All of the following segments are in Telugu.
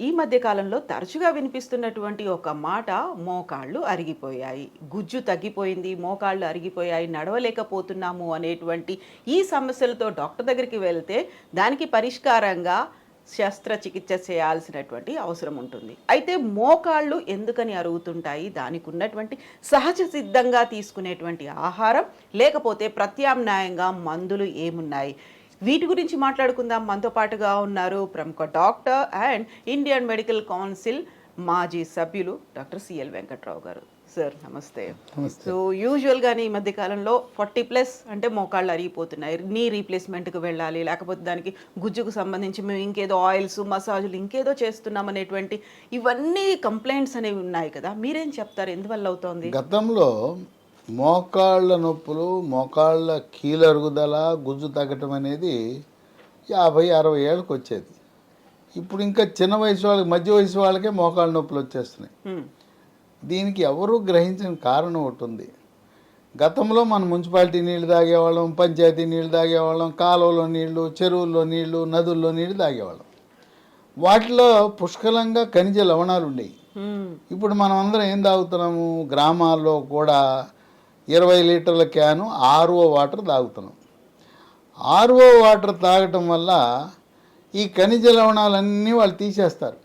ఈ మధ్య కాలంలో తరచుగా వినిపిస్తున్నటువంటి ఒక మాట మోకాళ్ళు అరిగిపోయాయి, గుజ్జు తగ్గిపోయింది, మోకాళ్ళు అరిగిపోయాయి, నడవలేకపోతున్నాము అనేటువంటి ఈ సమస్యలతో డాక్టర్ దగ్గరికి వెళ్తే దానికి పరిష్కారంగా శస్త్రచికిత్స చేయాల్సినటువంటి అవసరం ఉంటుంది. అయితే మోకాళ్ళు ఎందుకని అరుగుతుంటాయి? దానికి ఉన్నటువంటి సహజ సిద్ధంగా తీసుకునేటువంటి ఆహారం లేకపోతే ప్రత్యామ్నాయంగా మందులు ఏమున్నాయి? వీటి గురించి మాట్లాడుకుందాం. మనతో పాటుగా ఉన్నారు ప్రముఖ doctor and Indian medical council మాజీ సభ్యులు డాక్టర్ సిఎల్ వెంకట్రావు గారు. సార్ నమస్తే. సో యూజువల్గానే ఈ మధ్య కాలంలో 40+ అంటే మోకాళ్ళు అరిగిపోతున్నాయి, నీ రీప్లేస్మెంట్కి వెళ్ళాలి, లేకపోతే దానికి గుజ్జుకు సంబంధించి మేము ఇంకేదో ఆయిల్స్ మసాజులు ఇంకేదో చేస్తున్నాం అనేటువంటి ఇవన్నీ కంప్లైంట్స్ అనేవి ఉన్నాయి కదా, మీరేం చెప్తారు? ఎందువల్ల అవుతోంది? గతంలో మోకాళ్ళ నొప్పులు, మోకాళ్ళ కీలరుగుదల, గుజ్జు తగ్గటం అనేది 50-60 ఏళ్ళకి వచ్చేది. ఇప్పుడు ఇంకా చిన్న వయసు వాళ్ళకి, మధ్య వయసు వాళ్ళకే మోకాళ్ళ నొప్పులు వచ్చేస్తున్నాయి. దీనికి ఎవరూ గ్రహించిన కారణం ఒకటి ఉంది. గతంలో మనం మున్సిపాలిటీ నీళ్లు తాగేవాళ్ళం, పంచాయతీ నీళ్లు తాగేవాళ్ళం, కాలువలో నీళ్లు, చెరువుల్లో నీళ్లు, నదుల్లో నీళ్లు తాగేవాళ్ళం. వాటిలో పుష్కలంగా ఖనిజ లవణాలు ఉండేవి. ఇప్పుడు మనం అందరం ఏం తాగుతున్నాము? గ్రామాల్లో కూడా 20 లీటర్ల క్యాను ఆర్ఓ వాటర్ తాగుతున్నాం. ఆర్ఓ వాటర్ తాగటం వల్ల ఈ ఖనిజ లవణాలన్నీ వాళ్ళు తీసేస్తారు.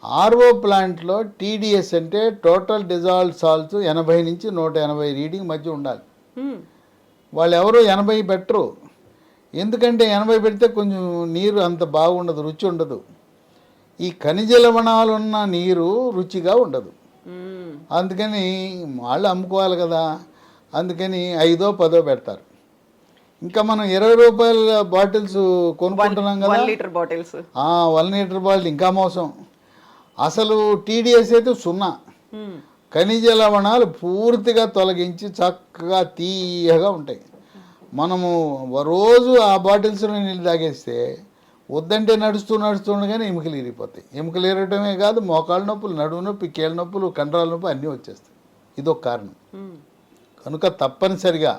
ఆర్ఓ ప్లాంట్లో టీడీఎస్ అంటే టోటల్ డిజాల్వ్ సాల్ట్స్ 80 నుంచి 180 రీడింగ్ మధ్య ఉండాలి. వాళ్ళు ఎవరు 80 పెట్టరు. ఎందుకంటే 80 పెడితే కొంచెం నీరు అంత బాగుండదు, రుచి ఉండదు. ఈ ఖనిజ లవణాలు ఉన్న నీరు రుచిగా ఉండదు. అందుకని వాళ్ళు అమ్ముకోవాలి కదా, అందుకని 5-10 పెడతారు. ఇంకా మనం 20 రూపాయల బాటిల్స్ కొనుక్కుంటున్నాం కదా, 1 లీటర్ బాటిల్స్. 1 లీటర్ బాటిల్ ఇంకా మోసం. అసలు టీడీఎస్ అయితే 0. ఖనిజ లవణాలు పూర్తిగా తొలగించి చక్కగా తీయగా ఉంటాయి. మనము రోజు ఆ బాటిల్స్లో నీళ్ళు తాగేస్తే వద్దంటే నడుస్తుండగానే ఎముకలు ఇరిగిపోతాయి. ఎముకలు ఇరగటమే కాదు, మోకాళ్ళ నొప్పులు, నడుము నొప్పి, కీళ్ళ నొప్పులు, కండరాల నొప్పి అన్నీ వచ్చేస్తాయి. ఇదొక కారణం. కనుక తప్పనిసరిగా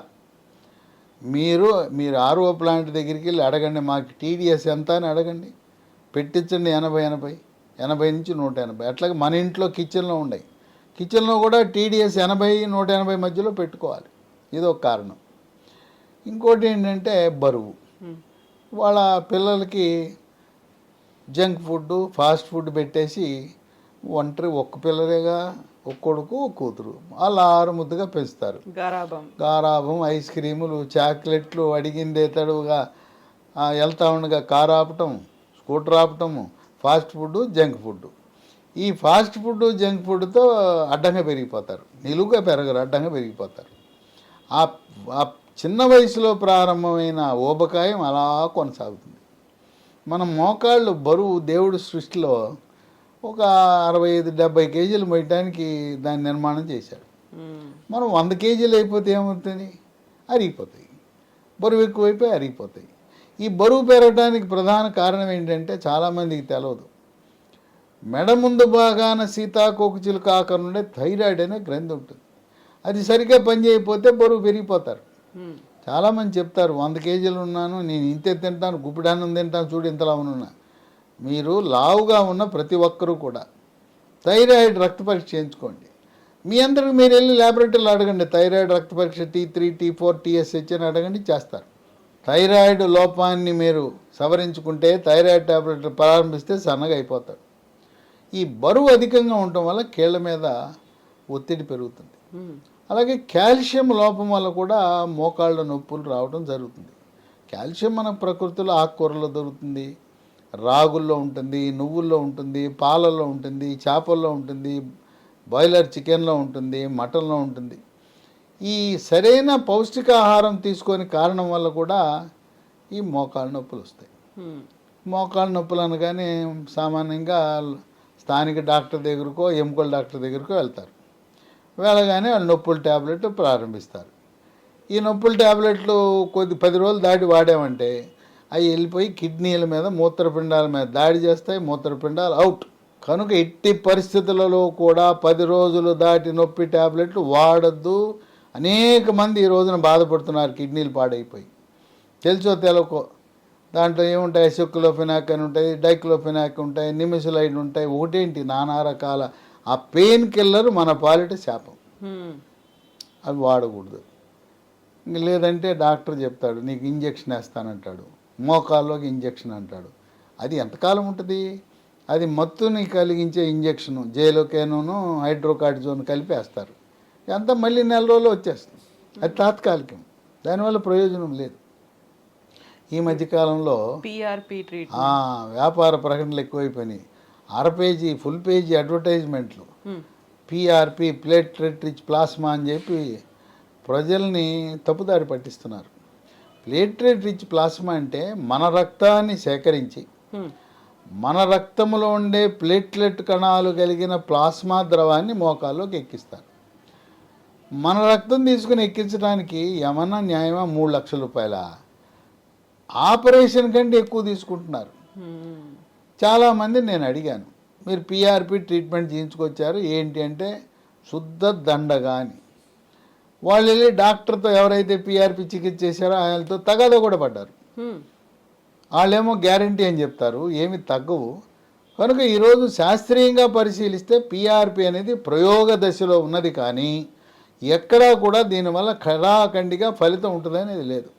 మీరు ఆర్ఓ ప్లాంట్ దగ్గరికి వెళ్ళి అడగండి, మాకు టీడీఎస్ ఎంత అని అడగండి, పెట్టించండి. 80 నుంచి 180. అట్లాగే మన ఇంట్లో కిచెన్లో ఉన్నాయి, కిచెన్లో కూడా టీడీఎస్ 80-180 మధ్యలో పెట్టుకోవాలి. ఇదొక కారణం. ఇంకోటి ఏంటంటే బరువు. వాళ్ళ పిల్లలకి జంక్ ఫుడ్, ఫాస్ట్ ఫుడ్ పెట్టేసి ఒక్క పిల్లలేగా, ఒక కొడుకు, ఒక కూతురు, వాళ్ళు ఆరుముద్దుగా పెంచుతారు. గారాబం, ఐస్ క్రీములు, చాక్లెట్లు, అడిగిందే తడువుగా వెళ్తా ఉండగా కారు ఆపటం, స్కూటర్ ఆపటము, ఫాస్ట్ ఫుడ్, జంక్ ఫుడ్. ఈ ఫాస్ట్ ఫుడ్, జంక్ ఫుడ్తో అడ్డంగా పెరిగిపోతారు. నిలువుగా పెరగరు, అడ్డంగా పెరిగిపోతారు. ఆ చిన్న వయసులో ప్రారంభమైన ఊబకాయం అలా కొనసాగుతుంది. మన మోకాళ్ళు బరువు దేవుడి సృష్టిలో ఒక 65-70 కేజీలు మోయడానికి దాన్ని నిర్మాణం చేశాడు. మనం 100 కేజీలు అయిపోతే ఏమవుతుంది? అరిగిపోతాయి. బరువు ఎక్కువైపోయి అరిగిపోతాయి. ఈ బరువు పెరగడానికి ప్రధాన కారణం ఏంటంటే చాలామందికి తెలియదు. మెడ ముందు భాగాన సీతాకోకచిలుక ఆకారం ఉండే థైరాయిడ్ అనే గ్రంథి ఉంటుంది. అది సరిగ్గా పనిచేయకపోతే బరువు పెరిగిపోతారు. చాలామంది చెప్తారు, 100 కేజీలు ఉన్నాను, నేను ఇంతే తింటాను, గుప్పిడాన్నం తింటాను, చూడు ఇంతలా ఉన్నా. మీరు లావుగా ఉన్న ప్రతి ఒక్కరూ కూడా థైరాయిడ్ రక్త పరీక్ష చేయించుకోండి. మీ అందరికి మీరు వెళ్ళి ల్యాబొరేటరీలో అడగండి, థైరాయిడ్ రక్త పరీక్ష T3, T4, TSH అని అడగండి, చేస్తారు. థైరాయిడ్ లోపాన్ని మీరు సవరించుకుంటే, థైరాయిడ్ టాబ్లెట్లు ప్రారంభిస్తే సన్నగా అయిపోతాడు. ఈ బరువు అధికంగా ఉండటం వల్ల కీళ్ళ మీద ఒత్తిడి పెరుగుతుంది. అలాగే కాల్షియం లోపం వల్ల కూడా మోకాళ్ళ నొప్పులు రావడం జరుగుతుంది. కాల్షియం మన ప్రకృతిలో ఆకుకూరలో దొరుకుతుంది, రాగుల్లో ఉంటుంది, నువ్వుల్లో ఉంటుంది, పాలల్లో ఉంటుంది, చేపల్లో ఉంటుంది, బాయిలర్ చికెన్లో ఉంటుంది, మటన్లో ఉంటుంది. ఈ సరైన పౌష్టికాహారం తీసుకొని కారణం వల్ల కూడా ఈ మోకాళ్ళ నొప్పులు వస్తాయి. మోకాళ్ళ నొప్పులు అనగానే సామాన్యంగా స్థానిక డాక్టర్ దగ్గరకో, ఎముకల డాక్టర్ దగ్గరకో వెళ్తారు. వెళ్ళగానే వాళ్ళు నొప్పుల ట్యాబ్లెట్ ప్రారంభిస్తారు. ఈ నొప్పుల ట్యాబ్లెట్లు 10 రోజులు దాటి వాడామంటే అవి వెళ్ళిపోయి కిడ్నీల మీద, మూత్రపిండాల మీద దాడి చేస్తాయి. మూత్రపిండాలు అవుట్. కనుక ఎట్టి పరిస్థితులలో కూడా 10 రోజులు దాటి నొప్పి ట్యాబ్లెట్లు వాడద్దు. అనేక మంది ఈ రోజున బాధపడుతున్నారు, కిడ్నీలు పాడైపోయి. తెలుసో తెలకో దాంట్లో ఏముంటాయి, సెక్యులోఫెనాక్ అని ఉంటాయి, డైక్లోఫెనాక్ ఉంటాయి, నిమిసలైడ్ ఉంటాయి, ఒకటేంటి నానా రకాల. ఆ పెయిన్ కిల్లర్ మన పాలిట శాపం. అవి వాడకూడదు. లేదంటే డాక్టర్ చెప్తాడు నీకు ఇంజెక్షన్ వేస్తానంటాడు, మోకాల్లోకి ఇంజెక్షన్ అంటాడు. అది ఎంతకాలం ఉంటుంది? అది మత్తుని కలిగించే ఇంజెక్షను, జైలోకేనూను హైడ్రోకార్టిజోన్ కలిపి వేస్తారు. అంతా మళ్ళీ నెల రోజులు వచ్చేస్తుంది. అది తాత్కాలికం, దానివల్ల ప్రయోజనం లేదు. ఈ మధ్యకాలంలో పిఆర్పి ట్రీట్ వ్యాపార ప్రకటనలు ఎక్కువైపోయినాయి. పేజీ ఫుల్ పేజీ అడ్వర్టైజ్మెంట్లు, పిఆర్పి ప్లేట్లెట్ రిచ్ ప్లాస్మా అని చెప్పి ప్రజల్ని తప్పుదారి పట్టిస్తున్నారు. ప్లేట్లెట్ రిచ్ ప్లాస్మా అంటే మన రక్తాన్ని సేకరించి మన రక్తంలో ఉండే ప్లేట్లెట్ కణాలు కలిగిన ప్లాస్మా ద్రవాన్ని మోకాల్లోకి ఎక్కిస్తారు. మన రక్తం తీసుకుని ఎక్కించడానికి ఏమన్నా న్యాయమా? 3 లక్షల రూపాయల ఆపరేషన్ కంటే ఎక్కువ తీసుకుంటున్నారు. చాలామంది నేను అడిగాను, మీరు పిఆర్పి ట్రీట్మెంట్ చేయించుకొచ్చారు ఏంటి అంటే, శుద్ధ దండగా అని. వాళ్ళు వెళ్ళి డాక్టర్తో ఎవరైతే పిఆర్పి చికిత్స చేశారో ఆయనతో తగాద కూడా పడ్డారు. వాళ్ళేమో గ్యారంటీ అని చెప్తారు, ఏమి తగ్గవు. కనుక ఈరోజు శాస్త్రీయంగా పరిశీలిస్తే పిఆర్పి అనేది ప్రయోగ దశలో ఉన్నది, కానీ ఎక్కడా కూడా దీనివల్ల ఖరాఖండిగా ఫలితం ఉంటుందనేది లేదు.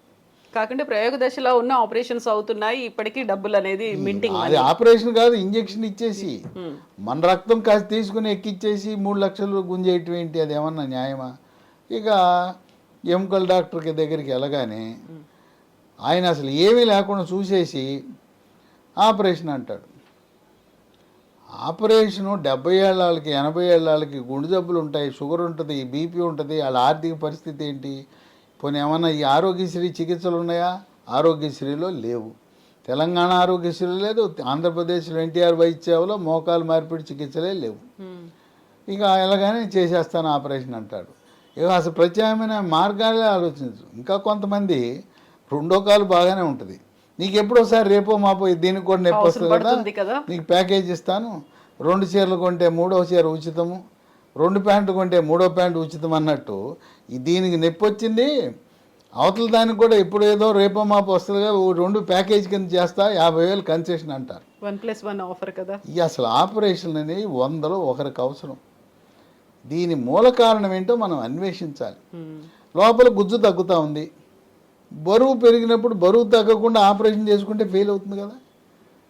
కాకుండా ప్రయోగ దశలో ఉన్న ఆపరేషన్స్ అవుతున్నాయి, ఇప్పటికీ డబ్బులు అనేది మింటింగ్. అది ఆపరేషన్ కాదు, ఇంజెక్షన్ ఇచ్చేసి మన రక్తం కాస్త తీసుకుని ఎక్కిచ్చేసి 3 లక్షలు గుంజేయటం ఏంటి? అది ఏమన్నా న్యాయమా? ఇక ఎముకల డాక్టర్కి దగ్గరికి వెళ్ళగానే ఆయన అసలు ఏమీ లేకుండా చూసేసి ఆపరేషన్ అంటాడు. ఆపరేషను 70 ఏళ్ళ వాళ్ళకి 80 ఏళ్ళ వాళ్ళకి గుండె జబ్బులు ఉంటాయి, షుగర్ ఉంటుంది, బీపీ ఉంటుంది, వాళ్ళ ఆర్థిక పరిస్థితి ఏంటి? పోనీ ఏమన్నా ఈ ఆరోగ్యశ్రీ చికిత్సలు ఉన్నాయా? ఆరోగ్యశ్రీలో లేవు. తెలంగాణ ఆరోగ్యశ్రీ లేదు, ఆంధ్రప్రదేశ్లో ఎన్టీఆర్ వైద్యసేవలో మోకాలు మార్పిడి చికిత్సలే లేవు. ఇక ఎలాగానే చేసేస్తాను ఆపరేషన్ అంటాడు. ఇక అసలు ప్రత్యామ్నాయ మార్గాలే ఆలోచించు. ఇంకా కొంతమంది రెండో కాలు బాగానే ఉంటుంది, నీకు ఎప్పుడోసారి రేపో మాపో దీనికి కూడా నొప్పి వస్తుంది కదా, నీకు ప్యాకేజ్ ఇస్తాను, 2 చీరలు కొంటే 3వ చీర ఉచితము, 2 ప్యాంట్లు కొంటే 3వ ప్యాంటు ఉచితం అన్నట్టు దీనికి నొప్పి వచ్చింది, అవతల దానికి కూడా ఇప్పుడు ఏదో రేపో మాపో వస్తుందిగా 2 ప్యాకేజ్ కింద చేస్తా 50,000 కన్సెషన్ అంటారు. 1+1 ఆఫర్ కదా. ఇక అసలు ఆపరేషన్ అనేవి 100లో ఒకరికి అవసరం. దీని మూల కారణం ఏంటో మనం అన్వేషించాలి. లోపల గుజ్జు తగ్గుతూ ఉంది, బరువు పెరిగినప్పుడు బరువు తగ్గకుండా ఆపరేషన్ చేసుకుంటే ఫెయిల్ అవుతుంది కదా,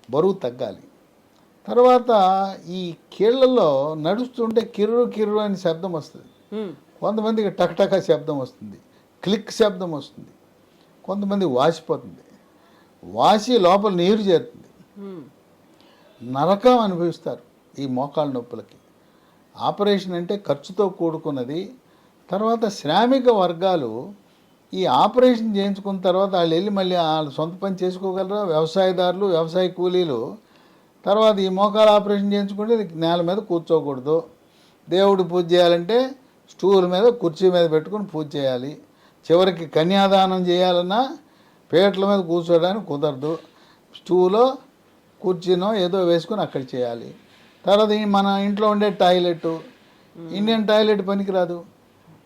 బరువు తగ్గాలి. తర్వాత ఈ కీళ్లలో నడుస్తుంటే కిర్రు కిర్రు అని శబ్దం వస్తుంది, కొంతమందికి టక్టక శబ్దం వస్తుంది, క్లిక్ శబ్దం వస్తుంది, కొంతమంది వాసిపోతుంది, వాసి లోపల నీరు చేరుతుంది, నరకం అనుభవిస్తారు ఈ మోకాళ్ళ నొప్పులకి. ఆపరేషన్ అంటే ఖర్చుతో కూడుకున్నది. తర్వాత శ్రామిక వర్గాలు ఈ ఆపరేషన్ చేయించుకున్న తర్వాత వాళ్ళు వెళ్ళి మళ్ళీ వాళ్ళు సొంత పని చేసుకోగలరా? వ్యవసాయదారులు, వ్యవసాయ కూలీలు. తర్వాత ఈ మోకాల ఆపరేషన్ చేయించుకుంటే నేల మీద కూర్చోకూడదు, దేవుడు పూజ చేయాలంటే స్టూల్ మీద కుర్చీ మీద పెట్టుకుని పూజ చేయాలి, చివరికి కన్యాదానం చేయాలన్నా పీటల మీద కూర్చోడానికి కుదరదు, స్టూలో కుర్చీనో ఏదో వేసుకొని అక్కడ చేయాలి. తర్వాత మన ఇంట్లో ఉండే టాయిలెట్, ఇండియన్ టాయిలెట్ పనికిరాదు,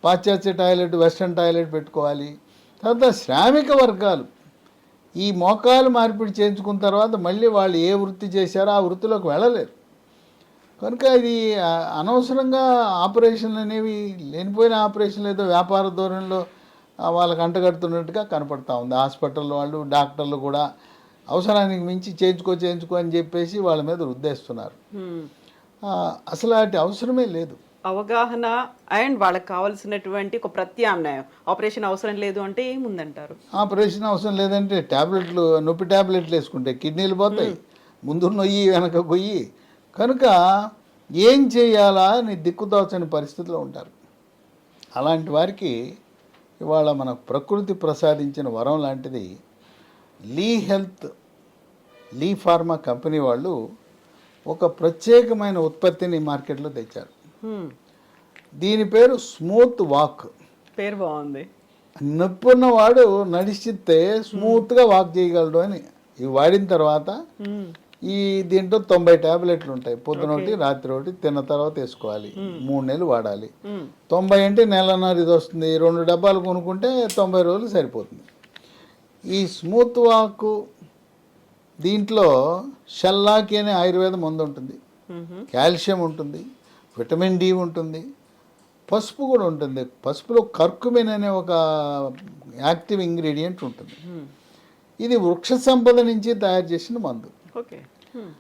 పాశ్చాత్య టాయిలెట్, వెస్ట్రన్ టాయిలెట్ పెట్టుకోవాలి. తర్వాత శ్రామిక వర్గాలు ఈ మోకాలు మార్పిడి చేయించుకున్న తర్వాత మళ్ళీ వాళ్ళు ఏ వృత్తి చేశారో ఆ వృత్తిలోకి వెళ్ళలేరు. కనుక ఇది అనవసరంగా ఆపరేషన్లు అనేవి, లేనిపోయిన ఆపరేషన్లు ఏదో వ్యాపార ధోరణిలో వాళ్ళకి అంటగడుతున్నట్టుగా కనపడతా ఉంది. హాస్పిటల్ వాళ్ళు, డాక్టర్లు కూడా అవసరానికి మించి చేయించుకో అని చెప్పేసి వాళ్ళ మీద రుద్దేస్తున్నారు. అసలు వాటి అవసరమే లేదు. అవగాహన అండ్ వాళ్ళకి కావాల్సినటువంటి ఒక ప్రత్యామ్నాయం. ఆపరేషన్ అవసరం లేదు అంటే ఏముందంటారు? ఆపరేషన్ అవసరం లేదంటే ట్యాబ్లెట్లు, నొప్పి ట్యాబ్లెట్లు వేసుకుంటే కిడ్నీలు పోతాయి, ముందు నొయ్యి వెనక గొయ్యి. కనుక ఏం చేయాలా అని దిక్కుతోచని పరిస్థితిలో ఉంటారు. అలాంటి వారికి ఇవాళ మన ప్రకృతి ప్రసాదించిన వరం లాంటిది లీ ఫార్మా కంపెనీ వాళ్ళు ఒక ప్రత్యేకమైన ఉత్పత్తిని మార్కెట్లో తెచ్చారు. దీని పేరు స్మూత్ వాక్. పేరు బాగుంది. నొప్పి ఉన్నవాడు నడిచితే స్మూత్గా వాక్ చేయగలడు అని. ఇవి వాడిన తర్వాత దీంట్లో 90 ట్యాబ్లెట్లు ఉంటాయి. పొద్దున ఒకటి, రాత్రి ఒకటి, తిన్న తర్వాత వేసుకోవాలి. 3 నెలలు వాడాలి. 90 అంటే నెలన్నర ఇది వస్తుంది. 2 డబ్బాలు కొనుక్కుంటే 90 రోజులు సరిపోతుంది. ఈ స్మూత్ వాక్ దీంట్లో షల్లాకి అనే ఆయుర్వేద మందు ఉంటుంది, మ్మ్. కాల్షియం ఉంటుంది, విటమిన్ డి ఉంటుంది, పసుపు కూడా ఉంటుంది. పసుపులో కర్కుమిన్ అనే ఒక యాక్టివ్ ఇంగ్రీడియంట్ ఉంటుంది. మ్మ్. ఇది వృక్ష సంపద నుంచి తయారు చేసిన మందు. ఓకే. మ్మ్.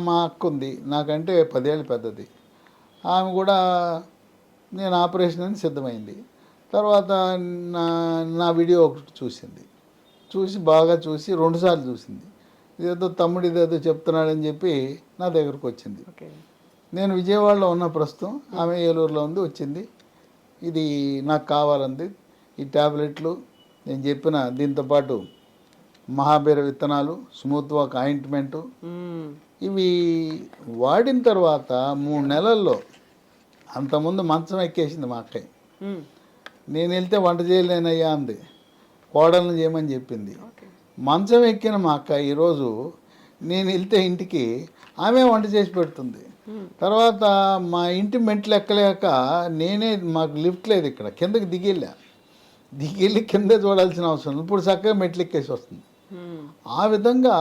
మా అక్క ఉంది, నాకంటే 10 ఏళ్ళు పెద్దది. ఆమె కూడా నేను ఆపరేషన్ అని సిద్ధమైంది. తర్వాత నా వీడియో ఒకటి చూసి బాగా చూసి 2 సార్లు చూసింది. ఇదేదో తమ్ముడు ఇదేదో చెప్తున్నాడని చెప్పి నా దగ్గరకు వచ్చింది. ఓకే. నేను విజయవాడలో ఉన్న ప్రస్తుతం, ఆమె ఏలూరులో ఉంది. వచ్చింది, ఇది నాకు కావాలంది. ఈ ట్యాబ్లెట్లు నేను చెప్పిన దీంతోపాటు మహాబీర విత్తనాలు, స్మూత్ వాక్ ఆయింట్మెంటు, మ్మ్. ఇవి వాడిన తర్వాత 3 నెలల్లో అంతకుముందు మంచం ఎక్కేసింది మా అక్కయ్య. మ్మ్. నేను వెళ్తే వంట చేయలేనయ్యా అంది, కోడలను చేయమని చెప్పింది. ఓకే. మంచం ఎక్కిన మా అక్క ఈరోజు నేను వెళ్తే ఇంటికి ఆమె వంట చేసి పెడుతుంది. మ్మ్. తర్వాత మా ఇంటి మెట్లు ఎక్కలేక నేనే, మాకు లిఫ్ట్ లేదు ఇక్కడ, కిందకి దిగెళ్ళి కిందే చూడాల్సిన అవసరం లేదు. ఇప్పుడు చక్కగా మెట్లు ఎక్కేసి వస్తుంది. మ్మ్. ఆ విధంగా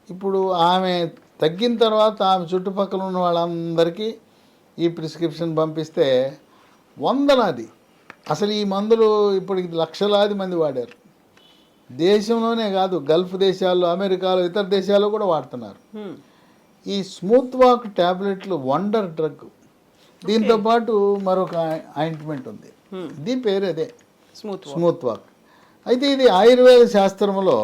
ఇప్పుడు ఆమె తగ్గిన తర్వాత ఆమె చుట్టుపక్కల ఉన్న వాళ్ళందరికీ ఈ ప్రిస్క్రిప్షన్ పంపిస్తే వందలాది, అసలు ఈ మందులు ఇప్పటికి లక్షలాది మంది వాడారు. దేశంలోనే కాదు, గల్ఫ్ దేశాల్లో, అమెరికాలో, ఇతర దేశాల్లో కూడా వాడుతున్నారు. మ్మ్. ఈ స్మూత్ వాక్ ట్యాబ్లెట్లు వండర్ డ్రగ్. దీంతోపాటు మరొక ఆయింట్మెంట్ ఉంది, మ్మ్. ఇది పేరు అదే స్మూత్ వాక్. అయితే ఇది ఆయుర్వేద శాస్త్రంలో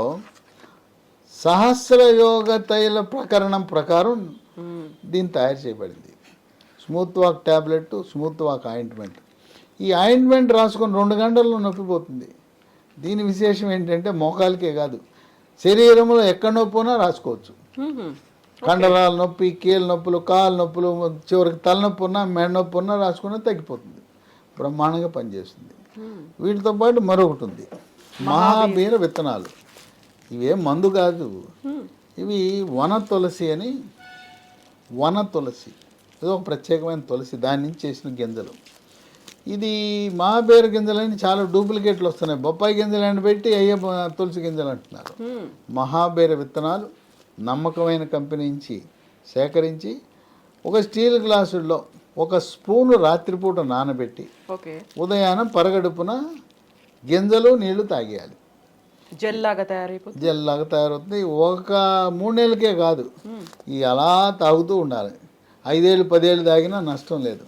సహస్రయోగ తైల ప్రకరణం ప్రకారం మ్మ్. దీన్ని తయారు చేయబడింది. Smooth walk tablet, smooth walk ointment. ఈ ఆయింట్మెంట్ రాసుకొని 2 గంటల్లో నొప్పి పోతుంది. దీని విశేషం ఏంటంటే మోకాలకే కాదు, శరీరంలో ఎక్కడ నొప్పినా రాసుకోవచ్చు. మ్మ్. కండరాల నొప్పి, కీళ్ళ నొప్పులు, కాళ్ళ నొప్పులు, చివరికి తలనొప్పి ఉన్నా, మెడ నొప్పి ఉన్నా రాసుకున్నా తగ్గిపోతుంది. బ్రహ్మాండంగా పనిచేస్తుంది. మ్మ్. వీటితో పాటు మరొకటి ఉంది, మహాబీర విత్తనాలు. ఇవేం మందు కాదు, మ్మ్. ఇవి వన తులసి అని, వన తులసి ఇది ఒక ప్రత్యేకమైన తులసి, దాని నుంచి చేసిన గింజలు. ఇది మహాబీర గింజలని చాలా డూప్లికేట్లు వస్తున్నాయి. బొప్పాయి గింజలు పెట్టి అయ్యే తులసి గింజలు అంటున్నారు. మ్మ్. మహాబీర విత్తనాలు నమ్మకమైన కంపెనీ నుంచి సేకరించి ఒక స్టీల్ గ్లాసుల్లో 1 స్పూను రాత్రిపూట నానబెట్టి ఓకే. ఉదయాన్నం పరగడుపున గింజలు నీళ్లు తాగేయాలి. జెల్ లాగా తయారైపోతుంది. జెల్లాగా తయారవుతుంది. ఒక 3 నెలలకే కాదు, మ్మ్. ఈ అలా తాగుతూ ఉండాలి. 5 ఏళ్ళు 10 ఏళ్ళు తాగినా నష్టం లేదు.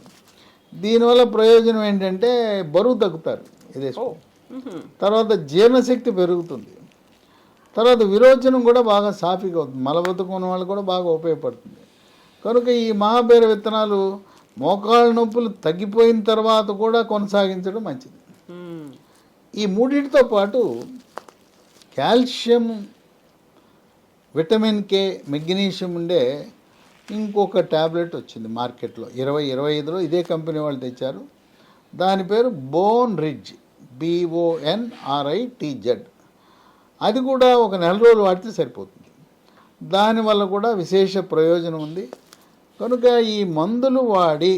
దీనివల్ల ప్రయోజనం ఏంటంటే బరువు తగ్గుతారు ఇదే. మ్మ్. తర్వాత జీర్ణశక్తి పెరుగుతుంది. తర్వాత విరోచనం కూడా బాగా సాఫీగా అవుతుంది. మలబద్ధకం ఉన్న వాళ్ళు కూడా బాగా ఉపయోగపడుతుంది. కనుక ఈ మహాబీర విత్తనాలు మోకాళ్ళ నొప్పులు తగ్గిపోయిన తర్వాత కూడా కొనసాగించడం మంచిది. మ్మ్. ఈ మూడింటితో పాటు కాల్షియం, విటమిన్ కే, మెగ్నీషియం ఉండే ఇంకొక ట్యాబ్లెట్ వచ్చింది మార్కెట్లో 2025లో. ఇదే కంపెనీ వాళ్ళు తెచ్చారు. దాని పేరు బోన్ రిడ్జ్, BONRITZ. అది కూడా ఒక 4 రోజులు వాడితే సరిపోతుంది. దానివల్ల కూడా విశేష ప్రయోజనం ఉంది. కనుక ఈ మందులు వాడి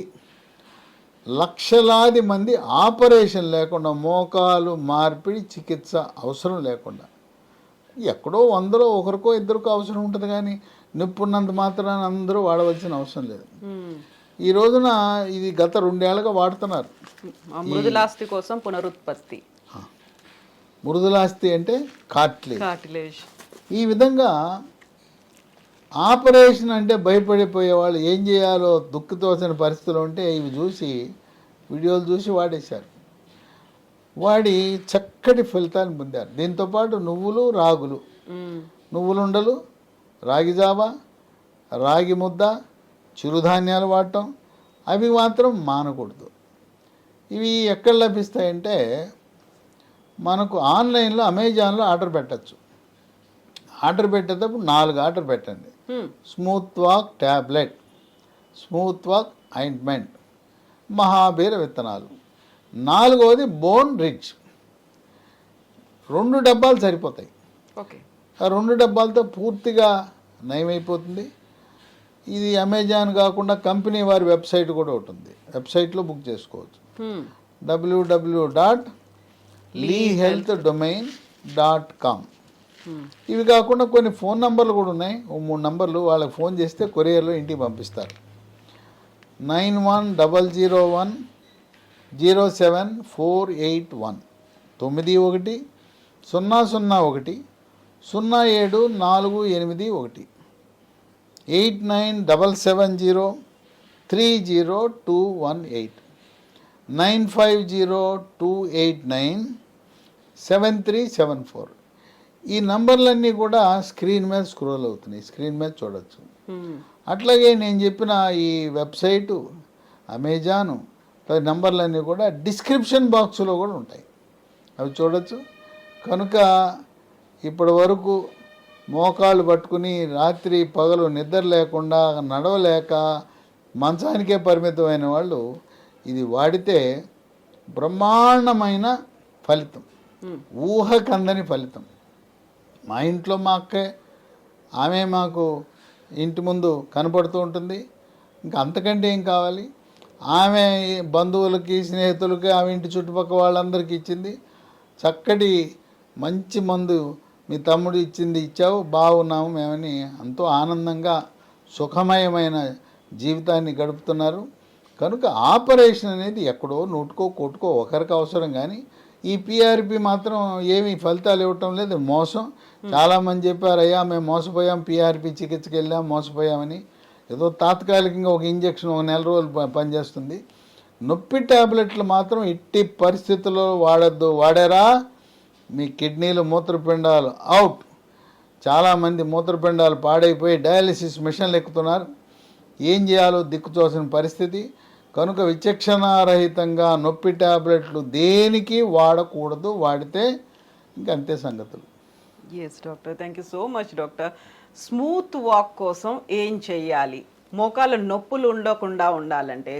లక్షలాది మంది ఆపరేషన్ లేకుండా, మోకాలు మార్పిడి చికిత్స అవసరం లేకుండా, ఎక్కడో 100లో ఒకరికో ఇద్దరికో అవసరం ఉంటుంది, కానీ నొప్పున్నంత మాత్రాన అందరూ వాడవలసిన అవసరం లేదు. మ్మ్. ఈ రోజున ఇది గత 2 ఏళ్ళుగా వాడుతున్నారు. మృదులాస్తి కోసం పునరుత్పత్తి, మృదులాస్తి అంటే కార్టిలేజ్. ఈ విధంగా ఆపరేషన్ అంటే భయపడిపోయే వాళ్ళు ఏం చేయాలో దుఃఖతోసిన పరిస్థితులు ఉంటే ఇవి చూసి, వీడియోలు చూసి వాడేశారు. వాడి చక్కటి ఫలితాన్ని పొందారు. దీంతోపాటు నువ్వులు, రాగులు, మ్మ్. నువ్వులుండలు, రాగి జావా, రాగి ముద్ద, చిరుధాన్యాలు వాడటం, అవి మాత్రం మానకూడదు. ఇవి ఎక్కడ లభిస్తాయంటే మనకు ఆన్లైన్లో, అమెజాన్లో ఆర్డర్ పెట్టచ్చు. ఆర్డర్ పెట్టేటప్పుడు 4 ఆర్డర్ పెట్టండి. మ్మ్. Smooth walk tablet, smooth walk ointment, మహాబీర విత్తనాలు, 4వది బోన్ రిడ్జ్. 2 డబ్బాలు సరిపోతాయి. ఓకే. ఆ 2 డబ్బాలతో పూర్తిగా నయమైపోతుంది. ఇది అమెజాన్ కాకుండా కంపెనీ వారి వెబ్సైట్ కూడా ఉంటుంది. వెబ్సైట్లో బుక్ చేసుకోవచ్చు. మ్మ్. www.leehealthdomain.com. ఇవి కాకుండా కొన్ని ఫోన్ నంబర్లు కూడా ఉన్నాయి, ఓ 3 నంబర్లు. వాళ్ళకి ఫోన్ చేస్తే కొరియర్లో ఇంటికి పంపిస్తారు. 9100107481 91001001 0748 8977030218 9502897374. ఈ నంబర్లన్నీ కూడా స్క్రీన్ మీద స్క్రోల్ అవుతున్నాయి, స్క్రీన్ మీద చూడొచ్చు. అట్లాగే నేను చెప్పిన ఈ వెబ్సైటు, అమెజాను నంబర్లన్నీ కూడా డిస్క్రిప్షన్ బాక్స్లో కూడా ఉంటాయి, అవి చూడొచ్చు. కనుక ఇప్పటి వరకు మోకాళ్ళు పట్టుకుని రాత్రి పగలు నిద్ర లేకుండా నడవలేక మంచానికే పరిమితమైన వాళ్ళు ఇది వాడితే బ్రహ్మాండమైన ఫలితం, ఊహకందని ఫలితం. మా ఇంట్లో మా అక్కే, ఆమె మాకు ఇంటి ముందు కనపడుతూ ఉంటుంది. ఇంకా అంతకంటే ఏం కావాలి? ఆమె బంధువులకి స్నేహితులకి ఆమె ఇంటి చుట్టుపక్కల వాళ్ళందరికీ ఇచ్చింది. చక్కటి మంచి మందు మీ తమ్ముడు ఇచ్చింది ఇచ్చావు, బాగున్నాము మేమని ఎంతో ఆనందంగా సుఖమయమైన జీవితాన్ని గడుపుతున్నారు. కనుక ఆపరేషన్ అనేది ఎక్కడో నూటుకో కోటుకో ఒకరికి అవసరం, కానీ ఈ పిఆర్పి మాత్రం ఏమీ ఫలితాలు ఇవ్వటం లేదు, మోసం. చాలామంది చెప్పారు, అయ్యా మేము మోసపోయాం, పిఆర్పి చికిత్సకి వెళ్ళాం మోసపోయామని. ఏదో తాత్కాలికంగా ఒక ఇంజక్షన్ 1 నెల రోజులు పనిచేస్తుంది. నొప్పి ట్యాబ్లెట్లు మాత్రం ఎట్టి పరిస్థితుల్లో వాడద్దు. వాడారా మీ కిడ్నీలు మూత్రపిండాలు అవుట్. చాలామంది మూత్రపిండాలు పాడైపోయి డయాలిసిస్ మిషన్లు ఎక్కుతున్నారు. ఏం చేయాలో దిక్కుతోసిన పరిస్థితి. కనుక విచక్షణారహితంగా నొప్పి ట్యాబ్లెట్లు దేనికి వాడకూడదు, వాడితే ఇంకంతే సంగతులు. Yes doctor, thank you so much doctor. Smooth walk కోసం ఏం చెయ్యాలి? మోకాళ్ళ నొప్పులు ఉండకుండా ఉండాలంటే,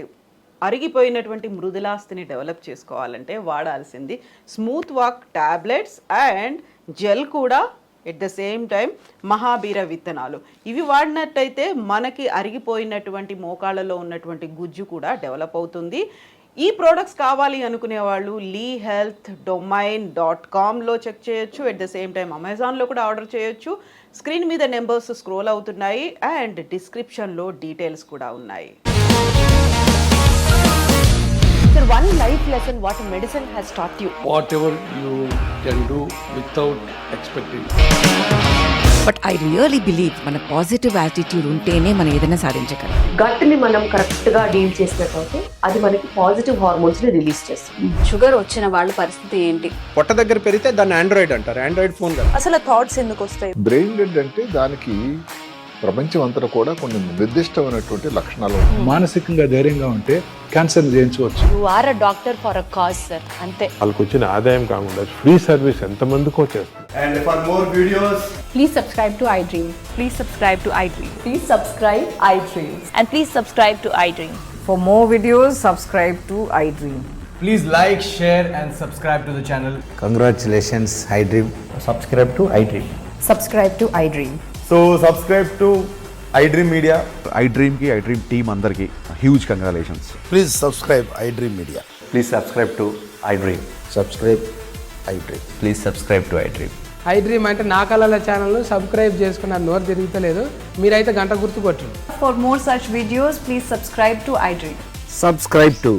అరిగిపోయినటువంటి మృదులాస్థిని డెవలప్ చేసుకోవాలంటే వాడాల్సింది smooth walk tablets and gel కూడా, ఎట్ ద సేమ్ టైం మహాబీర విత్తనాలు. ఇవి వాడినట్టయితే మనకి అరిగిపోయినటువంటి మోకాళ్ళలో ఉన్నటువంటి గుజ్జు కూడా డెవలప్ అవుతుంది. ఈ ప్రోడక్ట్స్ కావాలి అనుకునే వాళ్ళు leehealthdomain.comలో చెక్ చేయొచ్చు. ఎట్ ద సేమ్ టైం అమెజాన్లో కూడా ఆర్డర్ చేయొచ్చు. స్క్రీన్ మీద నెంబర్స్ స్క్రోల్ అవుతున్నాయి అండ్ డిస్క్రిప్షన్లో డీటెయిల్స్ కూడా ఉన్నాయి. Sir, one life lesson what medicine has taught you. Whatever you can do without expecting. But I really believe మన పాజిటివ్ యాటిట్యూడ్ ఉంటేనే మనం ఏదైనా సాధించగలం. గట్ని మనం కరెక్ట్గా డీల్ చేసినట్లయితే అది మనకి పాజిటివ్ హార్మోన్స్ని రిలీజ్ చేస్తుంది. షుగర్ వచ్చిన వాళ్ళ పరిస్థితి ఏంటి? పొట్ట దగ్గర పెరిగితే దాన్ని ఆండ్రాయిడ్ అంటారు, ఆండ్రాయిడ్ ఫోన్ కాదు. అసలు థాట్స్ ఎందుకు వస్తాయి? బ్రెయిన్ డెడ్ అంటే దానికి ప్రపంచం అంతా కూడా కొన్ని నిర్దిష్టమైనటువంటి లక్షణాలు ఉన్నాయి. మానసికంగా ధైర్యంగా ఉంటే క్యాన్సర్ జయించవచ్చు. You are a doctor for a cause sir, అంతే. వాళ్ళకి వచ్చిన ఆదాయం కాకుండా ఫ్రీ సర్వీస్ ఎంతమందికో చేస్తుంది. And for more videos, Please subscribe to iDream. Please subscribe to iDream. Please subscribe iDream. And please subscribe to iDream. For more videos, subscribe to iDream. please like, share and subscribe to the channel. Congratulations, iDream. Subscribe to iDream. Subscribe to iDream. So subscribe to iDream Media. iDream కి iDream టీమ్ అందరికి huge congratulations. Please subscribe iDream Media. Please subscribe to iDream. Subscribe iDream. Please subscribe to iDream. iDream అంటే నా కళల ఛానల్ను సబ్స్క్రైబ్ చేసుకున్న నోరు తిరుగుతలేదు, మీరైతే గంట గుర్తు కొట్టండి. For more such videos, please subscribe to iDream. Subscribe to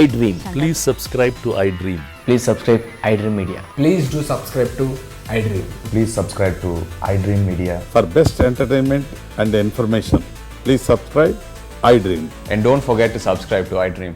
iDream. Please subscribe to iDream. Please subscribe iDream Media. Please do subscribe to iDream. Please subscribe to iDream Media. For best entertainment and information please subscribe iDream. And don't forget to subscribe to iDream.